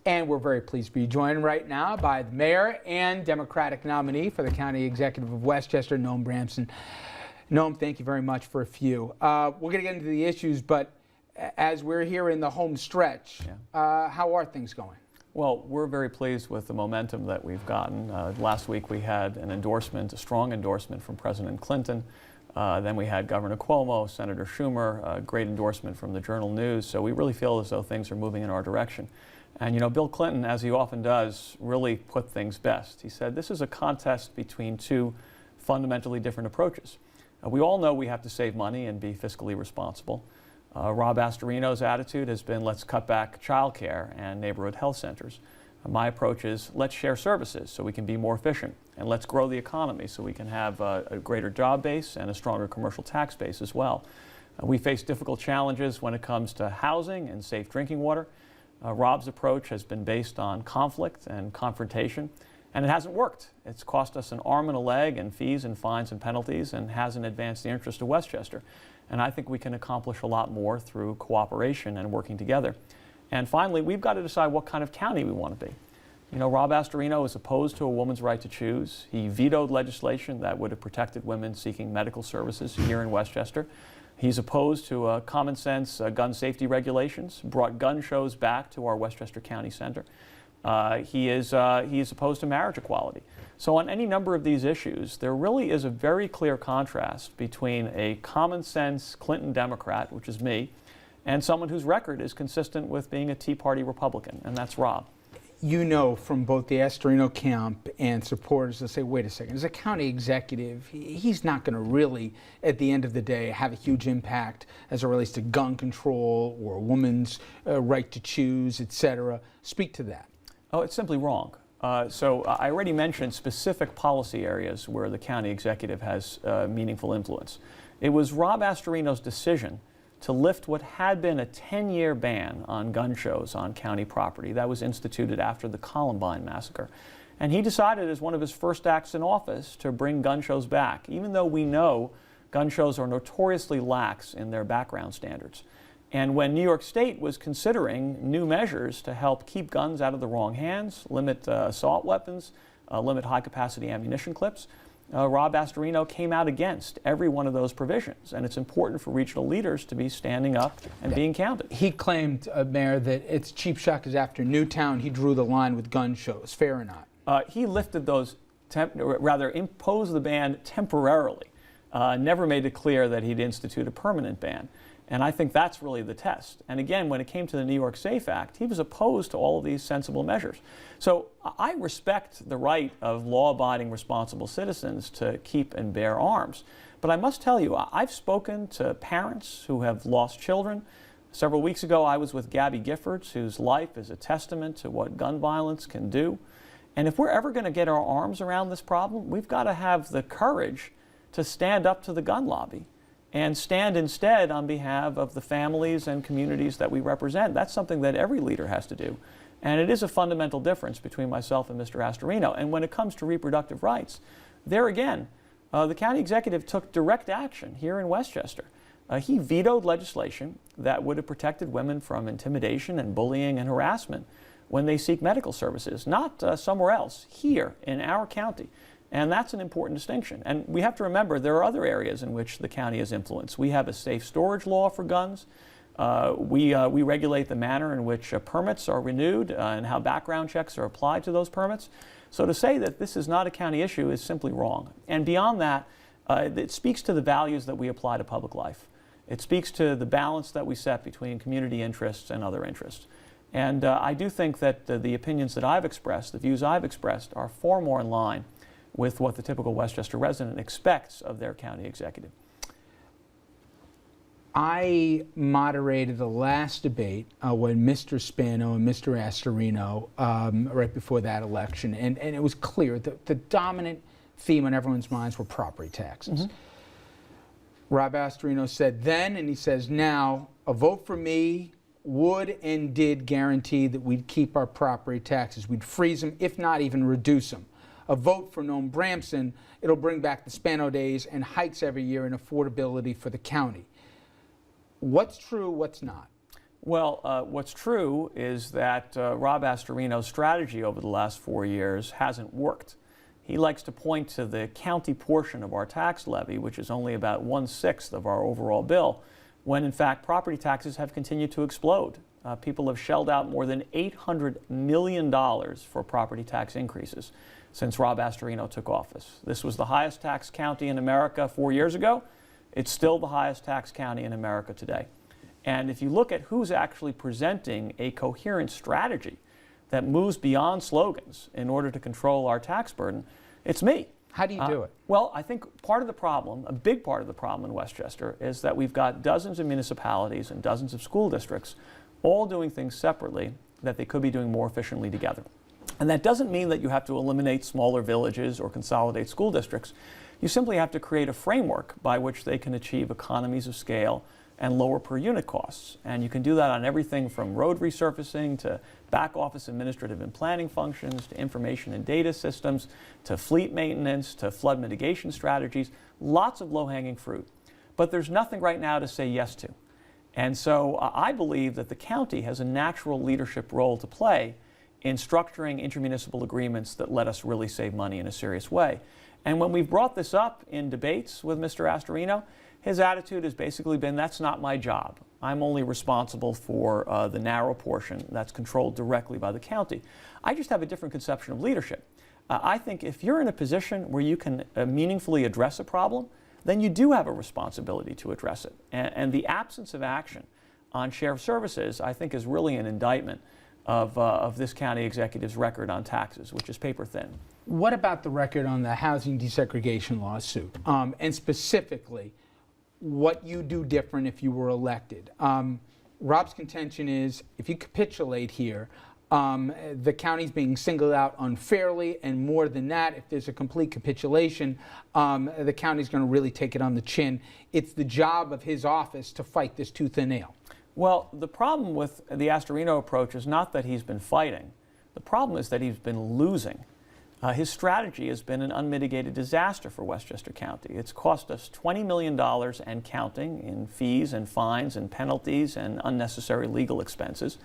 And we're very pleased to be joined right now by the mayor and Democratic nominee for the County Executive of Westchester, Noam Bramson. Noam, thank you very much for a few. We're going to get into the issues, but as we're here in the home stretch, how are things going? Well, we're very pleased with the momentum that we've gotten. Last week we had an endorsement, a strong endorsement from President Clinton. Then we had Governor Cuomo, Senator Schumer, a great endorsement from the Journal News. So we really feel as though things are moving in our direction. And you know, Bill Clinton, as he often does, really put things best. He said this is a contest between two fundamentally different approaches. We all know we have to save money and be fiscally responsible. Rob Astorino's attitude has been let's cut back child care and neighborhood health centers. My approach is let's share services so we can be more efficient, and let's grow the economy so we can have a greater job base and a stronger commercial tax base as well. We face difficult challenges when it comes to housing and safe drinking water. Rob's approach has been based on conflict and confrontation, and it hasn't worked. It's cost us an arm and a leg in fees and fines and penalties and hasn't advanced the interest of Westchester. And I think we can accomplish a lot more through cooperation and working together. And finally, we've got to decide what kind of county we want to be. You know, Rob Astorino is opposed to a woman's right to choose. He vetoed legislation that would have protected women seeking medical services here in Westchester. He's opposed to common sense gun safety regulations, brought gun shows back to our Westchester County Center. He is opposed to marriage equality. So on any number of these issues, there really is a very clear contrast between a common sense Clinton Democrat, which is me, and someone whose record is consistent with being a Tea Party Republican, and that's Rob. You know from both the Astorino camp and supporters that say, wait a second, as a county executive, he's not going to really, at the end of the day, have a huge impact as it relates to gun control or a woman's right to choose, etc. Speak to that. Oh, it's simply wrong. So I already mentioned specific policy areas where the county executive has meaningful influence. It was Rob Astorino's decision to lift what had been a 10-year ban on gun shows on county property that was instituted after the Columbine massacre. And he decided as one of his first acts in office to bring gun shows back, even though we know gun shows are notoriously lax in their background standards. And when New York State was considering new measures to help keep guns out of the wrong hands, limit assault weapons, limit high-capacity ammunition clips, Rob Astorino came out against every one of those provisions, and it's important for regional leaders to be standing up and being counted. He claimed, Mayor, that it's cheap shot because after Newtown he drew the line with gun shows. Fair or not? He lifted those, rather imposed the ban temporarily, never made it clear that he'd institute a permanent ban. And I think that's really the test. And again, when it came to the New York SAFE Act, he was opposed to all of these sensible measures. So I respect the right of law-abiding, responsible citizens to keep and bear arms. But I must tell you, I've spoken to parents who have lost children. Several weeks ago, I was with Gabby Giffords, whose life is a testament to what gun violence can do. And if we're ever going to get our arms around this problem, we've got to have the courage to stand up to the gun lobby and stand instead on behalf of the families and communities that we represent. That's something that every leader has to do. And it is a fundamental difference between myself and Mr. Astorino. And when it comes to reproductive rights, there again, the county executive took direct action here in Westchester. He vetoed legislation that would have protected women from intimidation and bullying and harassment when they seek medical services, not somewhere else, here in our county. And that's an important distinction. And we have to remember there are other areas in which the county has influence. We have a safe storage law for guns. We regulate the manner in which permits are renewed and how background checks are applied to those permits. So to say that this is not a county issue is simply wrong. And beyond that, it speaks to the values that we apply to public life. It speaks to the balance that we set between community interests and other interests. And I do think that the opinions that I've expressed, the views I've expressed, are far more in line with what the typical Westchester resident expects of their county executive. I moderated the last debate when Mr. Spano and Mr. Astorino, right before that election, and it was clear that the dominant theme on everyone's minds were property taxes. Mm-hmm. Rob Astorino said then, and he says now, a vote for me would and did guarantee that we'd keep our property taxes. We'd freeze them, if not even reduce them. A vote for Noam Bramson, it'll bring back the Spano days and hikes every year and affordability for the county. What's true, what's not? Well, what's true is that Rob Astorino's strategy over the last 4 years hasn't worked. He likes to point to the county portion of our tax levy, which is only about 1/6 of our overall bill, when in fact property taxes have continued to explode. People have shelled out more than $800 million for property tax increases since Rob Astorino took office. This was the highest tax county in America 4 years ago. It's still the highest tax county in America today. And if you look at who's actually presenting a coherent strategy that moves beyond slogans in order to control our tax burden, it's me. How do you do it? Well, I think part of the problem, a big part of the problem in Westchester, is that we've got dozens of municipalities and dozens of school districts all doing things separately that they could be doing more efficiently together. And that doesn't mean that you have to eliminate smaller villages or consolidate school districts. You simply have to create a framework by which they can achieve economies of scale and lower per unit costs. And you can do that on everything from road resurfacing to back office administrative and planning functions to information and data systems to fleet maintenance to flood mitigation strategies. Lots of low-hanging fruit. But there's nothing right now to say yes to. And so I believe that the county has a natural leadership role to play in structuring intermunicipal agreements that let us really save money in a serious way. And when we've brought this up in debates with Mr. Astorino, his attitude has basically been, that's not my job. I'm only responsible for the narrow portion that's controlled directly by the county. I just have a different conception of leadership. I think if you're in a position where you can meaningfully address a problem, then you do have a responsibility to address it. And the absence of action on sheriff services, I think, is really an indictment of this county executive's record on taxes, which is paper thin. What about the record on the housing desegregation lawsuit? And specifically, what you do different if you were elected? Rob's contention is, if you capitulate here, the county's being singled out unfairly, and more than that, if there's a complete capitulation, the county's going to really take it on the chin. It's the job of his office to fight this tooth and nail. Well, the problem with the Astorino approach is not that he's been fighting. The problem is that he's been losing. His strategy has been an unmitigated disaster for Westchester County. It's cost us $20 million and counting in fees and fines and penalties and unnecessary legal expenses.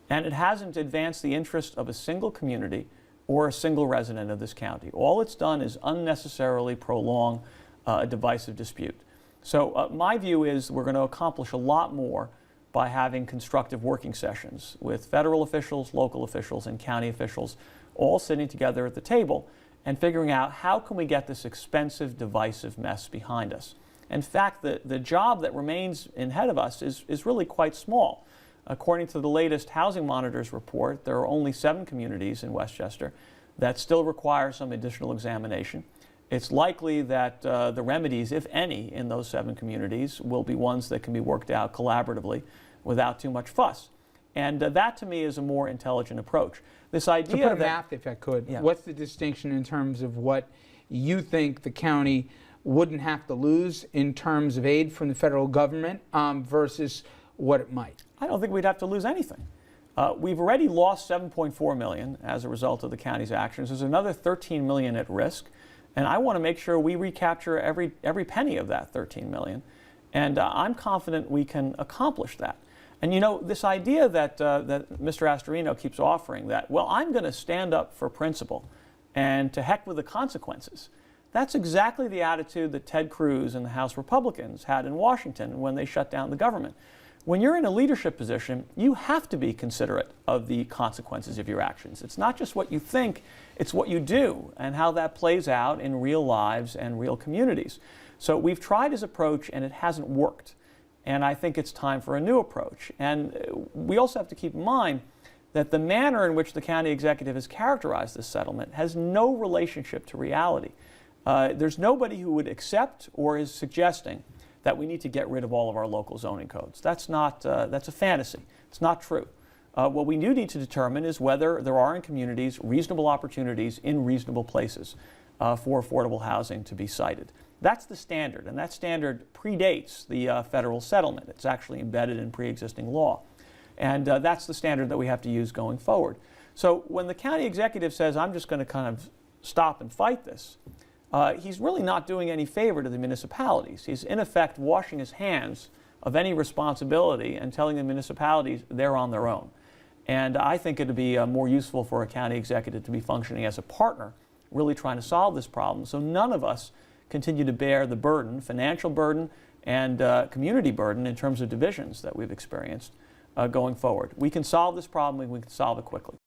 And it hasn't advanced the interest of a single community or a single resident of this county. All it's done is unnecessarily prolong a divisive dispute. So my view is we're going to accomplish a lot more by having constructive working sessions with federal officials, local officials, and county officials all sitting together at the table and figuring out how can we get this expensive, divisive mess behind us. In fact, the job that remains ahead of us is really quite small. According to the latest Housing Monitors report, there are only 7 communities in Westchester that still require some additional examination. It's likely that the remedies, if any, in those 7 communities will be ones that can be worked out collaboratively without too much fuss. And that, to me, is a more intelligent approach. This idea to put math, if I could, yeah. What's the distinction in terms of what you think the county wouldn't have to lose in terms of aid from the federal government versus what it might? I don't think we'd have to lose anything. We've already lost $7.4 million as a result of the county's actions. There's another $13 million at risk, and I want to make sure we recapture every penny of that $13 million. And I'm confident we can accomplish that. And you know, this idea that Mr. Astorino keeps offering that, well, I'm going to stand up for principle and to heck with the consequences. That's exactly the attitude that Ted Cruz and the House Republicans had in Washington when they shut down the government. When you're in a leadership position, you have to be considerate of the consequences of your actions. It's not just what you think, it's what you do and how that plays out in real lives and real communities. So we've tried his approach and it hasn't worked. And I think it's time for a new approach. And we also have to keep in mind that the manner in which the county executive has characterized this settlement has no relationship to reality. There's nobody who would accept or is suggesting that we need to get rid of all of our local zoning codes. That's a fantasy. It's not true. What we do need to determine is whether there are in communities reasonable opportunities in reasonable places for affordable housing to be sited. That's the standard, and that standard predates the federal settlement. It's actually embedded in pre-existing law. And that's the standard that we have to use going forward. So when the county executive says, I'm just going to kind of stop and fight this, he's really not doing any favor to the municipalities. He's in effect washing his hands of any responsibility and telling the municipalities they're on their own. And I think it would be more useful for a county executive to be functioning as a partner, really trying to solve this problem, so none of us continue to bear the burden, financial burden and community burden in terms of divisions that we've experienced going forward. We can solve this problem and we can solve it quickly.